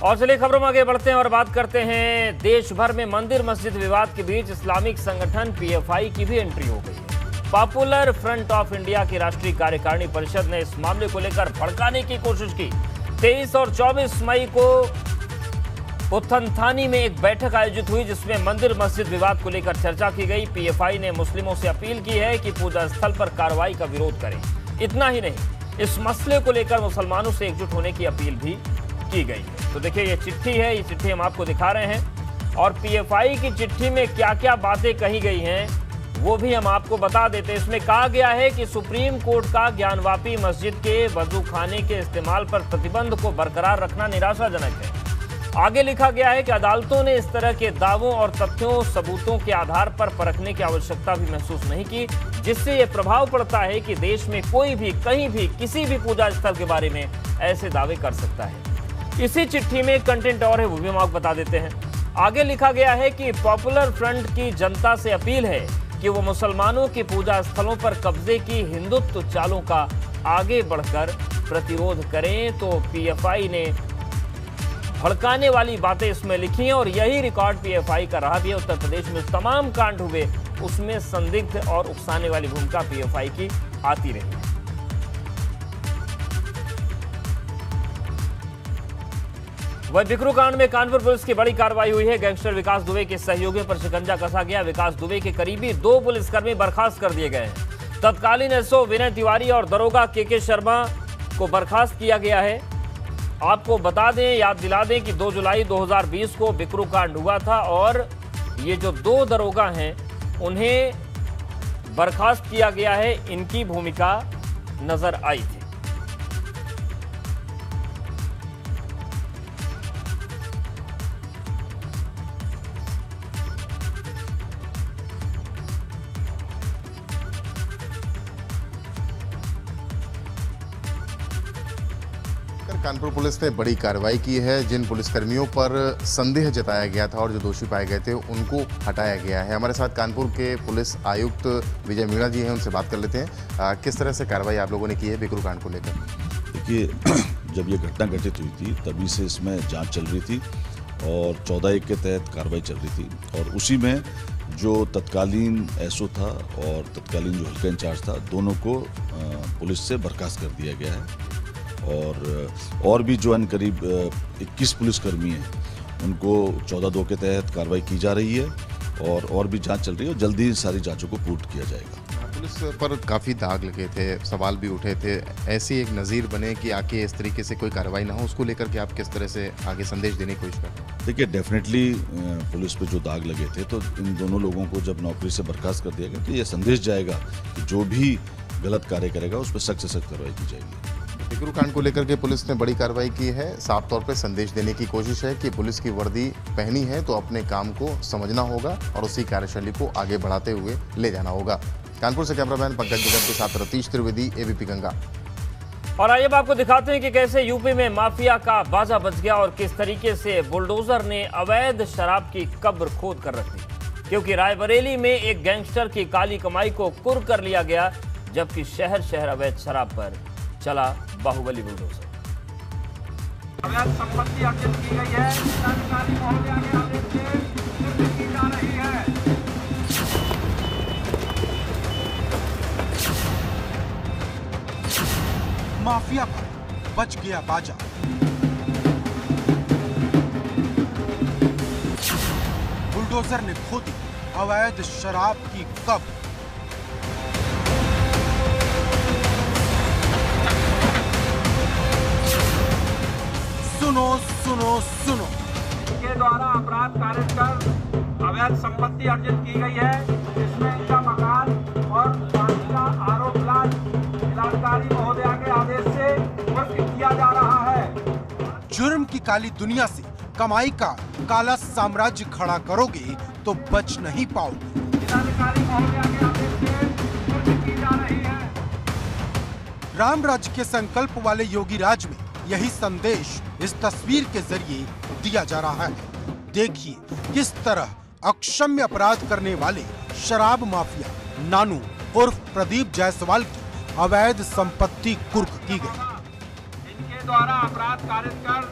और चलिए खबरों में आगे बढ़ते हैं और बात करते हैं। देश भर में मंदिर मस्जिद विवाद के बीच इस्लामिक संगठन पीएफआई की भी एंट्री हो गई है। पॉपुलर फ्रंट ऑफ इंडिया की राष्ट्रीय कार्यकारिणी परिषद ने इस मामले को लेकर भड़काने की कोशिश की। 23 और 24 मई को पुथनथानी में एक बैठक आयोजित हुई जिसमें मंदिर मस्जिद विवाद को लेकर चर्चा की गई। पीएफआई ने मुस्लिमों से अपील की है कि पूजा स्थल पर कार्रवाई का विरोध करें। इतना ही नहीं, इस मसले को लेकर मुसलमानों से एकजुट होने की अपील भी की गई है। तो देखिए ये चिट्ठी है, ये चिट्ठी हम आपको दिखा रहे हैं और पीएफआई की चिट्ठी में क्या क्या बातें कही गई हैं वो भी हम आपको बता देते हैं। इसमें कहा गया है कि सुप्रीम कोर्ट का ज्ञानवापी मस्जिद के वजू खाने के इस्तेमाल पर प्रतिबंध को बरकरार रखना निराशाजनक है। आगे लिखा गया है कि अदालतों ने इस तरह के दावों और तथ्यों सबूतों के आधार पर परखने की आवश्यकता भी महसूस नहीं की, जिससे यह प्रभाव पड़ता है कि देश में कोई भी कहीं भी किसी भी पूजा स्थल के बारे में ऐसे दावे कर सकता है। इसी चिट्ठी में कंटेंट और है वो भी हम आपको बता देते हैं। आगे लिखा गया है कि पॉपुलर फ्रंट की जनता से अपील है कि वो मुसलमानों के पूजा स्थलों पर कब्जे की हिंदुत्व चालों का आगे बढ़कर प्रतिरोध करें। तो पीएफआई ने भड़काने वाली बातें इसमें लिखी हैं और यही रिकॉर्ड पीएफआई का रहा भी है। उत्तर प्रदेश में तमाम कांड हुए उसमें संदिग्ध और उकसाने वाली भूमिका पीएफआई की आती रही। वह बिकरू कांड में कानपुर पुलिस की बड़ी कार्रवाई हुई है। गैंगस्टर विकास दुबे के सहयोगियों पर शिकंजा कसा गया। विकास दुबे के करीबी 2 पुलिसकर्मी बर्खास्त कर दिए गए हैं। तत्कालीन एसओ विनय तिवारी और दरोगा के शर्मा को बर्खास्त किया गया है। आपको बता दें, याद दिला दें कि 2 जुलाई 2020 को बिकरू कांड हुआ था और ये जो 2 दरोगा हैं उन्हें बर्खास्त किया गया है। इनकी भूमिका नजर आई थी। कानपुर पुलिस ने बड़ी कार्रवाई की है। जिन पुलिसकर्मियों पर संदेह जताया गया था और जो दोषी पाए गए थे उनको हटाया गया है। हमारे साथ कानपुर के पुलिस आयुक्त विजय मीणा जी हैं, उनसे बात कर लेते हैं। किस तरह से कार्रवाई आप लोगों ने की है बिकरू कांड को लेकर? देखिए, जब ये घटना घटित हुई थी तभी से इसमें जांच चल रही थी और 14(1) के तहत कार्रवाई चल रही थी और उसी में जो तत्कालीन एसओ था और तत्कालीन जो हल्का इंचार्ज था, दोनों को पुलिस से बर्खास्त कर दिया गया है। और भी जो करीब 21 पुलिसकर्मी हैं उनको 14(2) के तहत कार्रवाई की जा रही है और भी जांच चल रही है और जल्दी सारी जांचों को पूर्ण किया जाएगा। पुलिस पर काफ़ी दाग लगे थे, सवाल भी उठे थे। ऐसी एक नज़ीर बने कि आके इस तरीके से कोई कार्रवाई ना हो, उसको लेकर के आप किस तरह से आगे संदेश देने की कोशिश करते हैं? देखिए, डेफिनेटली पुलिस पे जो दाग लगे थे तो इन दोनों लोगों को जब नौकरी से बर्खास्त कर दिया गया तो ये संदेश जाएगा कि जो भी गलत कार्य करेगा उस पर सख्त से सख्त कार्रवाई की जाएगी। बिकरू कांड को लेकर के पुलिस ने बड़ी कार्रवाई की है। साफ तौर पे संदेश देने की कोशिश है कि पुलिस की वर्दी पहनी है तो अपने काम को समझना होगा और उसी कार्यशैली को आगे बढ़ाते हुए ले जाना होगा। कानपुर से कैमरामैन पंकज दुग्गल के साथ रतीश त्रिवेदी, एबीपी गंगा। और आइए आपको दिखाते हैं कि कैसे यूपी में माफिया का बाजा बज गया और किस तरीके से बुलडोजर ने अवैध शराब की कब्र खोद कर रख दी। क्योंकि रायबरेली में एक गैंगस्टर की काली कमाई को कुर्क कर लिया गया, जबकि शहर शहर अवैध शराब पर चला बाहुबली बुलडोजर। अवैध संपत्ति अर्जित की गई है, सरकारी महोदया के आदेश से कुर्क की जा रही है। माफिया पर बच गया बाजा। बुलडोजर ने खोदी अवैध शराब की कब्र। सुनो सुनो सुनो, इनके द्वारा अपराध कारित कर अवैध संपत्ति अर्जित की गई है, जिसमें इनका मकान और फांसी का आरोप जिलाधिकारी महोदया के आदेश से कुर्क किया जा रहा है। जुर्म की काली दुनिया से कमाई का काला साम्राज्य खड़ा करोगे तो बच नहीं पाओगे। जिलाधिकारी महोदया के आदेश से कुर्क की जा रही है। राम राज्य के संकल्प वाले योगी राज में यही संदेश इस तस्वीर के जरिए दिया जा रहा है। देखिए किस तरह अक्षम्य अपराध करने वाले शराब माफिया नानू उर्फ प्रदीप जायसवाल की अवैध संपत्ति कुर्क की गई। इनके द्वारा अपराध कारित कर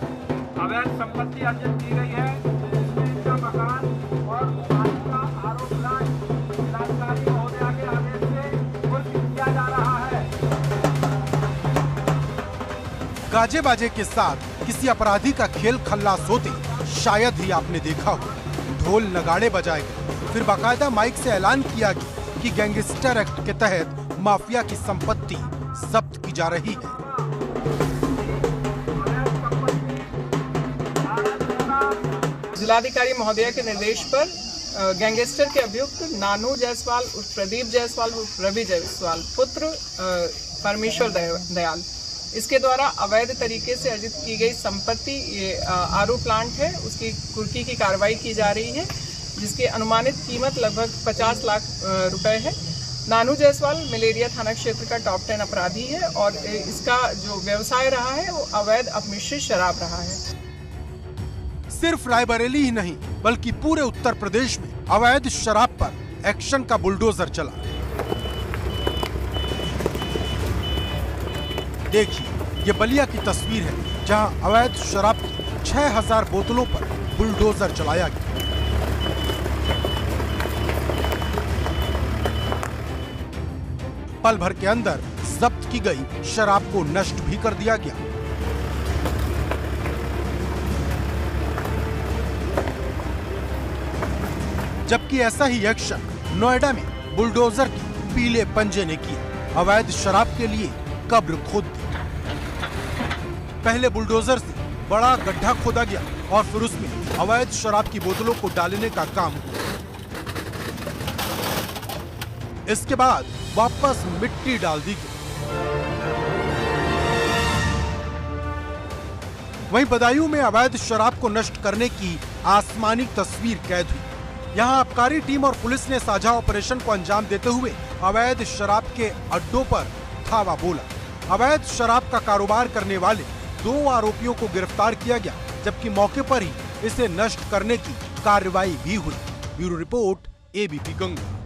अवैध संपत्ति अर्जित की गई है, जिसमें इनका मकान और पानी का आरो प्लांट जिलाधिकारी महोदया के आदेश से कुर्क किया जा रहा है। गाजे बाजे के साथ किसी अपराधी का खेल खल्लास होते शायद ही आपने देखा हो। ढोल नगाड़े बजाए गए, फिर बाकायदा माइक से ऐलान किया गया कि गैंगस्टर एक्ट के तहत माफिया की संपत्ति जब्त की जा रही है। जिलाधिकारी महोदया के निर्देश पर गैंगस्टर के अभियुक्त नानू जायसवाल उर्फ प्रदीप जायसवाल उर्फ रवि जायसवाल पुत्र परमेश्वर दयाल, इसके द्वारा अवैध तरीके से अर्जित की गई संपत्ति ये आरू प्लांट है, उसकी कुर्की की कार्रवाई की जा रही है, जिसकी अनुमानित कीमत लगभग 50 लाख रुपए है। नानू जायसवाल मलेरिया थाना क्षेत्र का टॉप 10 अपराधी है और इसका जो व्यवसाय रहा है वो अवैध अपमिश्रित शराब रहा है। सिर्फ रायबरेली ही नहीं बल्कि पूरे उत्तर प्रदेश में अवैध शराब पर एक्शन का बुलडोजर चला। देखिए, ये बलिया की तस्वीर है जहां अवैध शराब की 6000 बोतलों पर बुलडोजर चलाया गया। पल भर के अंदर जब्त की गई शराब को नष्ट भी कर दिया गया। जबकि ऐसा ही एक्शन नोएडा में बुलडोजर के पीले पंजे ने किया। अवैध शराब के लिए कब्र खोद दी। पहले बुलडोजर से बड़ा गड्ढा खोदा गया और फिर उसमें अवैध शराब की बोतलों को डालने का काम हुआ। इसके बाद वापस मिट्टी डाल दी गई। वहीं बदायूं में अवैध शराब को नष्ट करने की आसमानी तस्वीर कैद हुई। यहां आबकारी टीम और पुलिस ने साझा ऑपरेशन को अंजाम देते हुए अवैध शराब के अड्डों पर धावा बोला। अवैध शराब का कारोबार करने वाले 2 आरोपियों को गिरफ्तार किया गया, जबकि मौके पर ही इसे नष्ट करने की कार्रवाई भी हुई। Bureau report, ABP Ganga.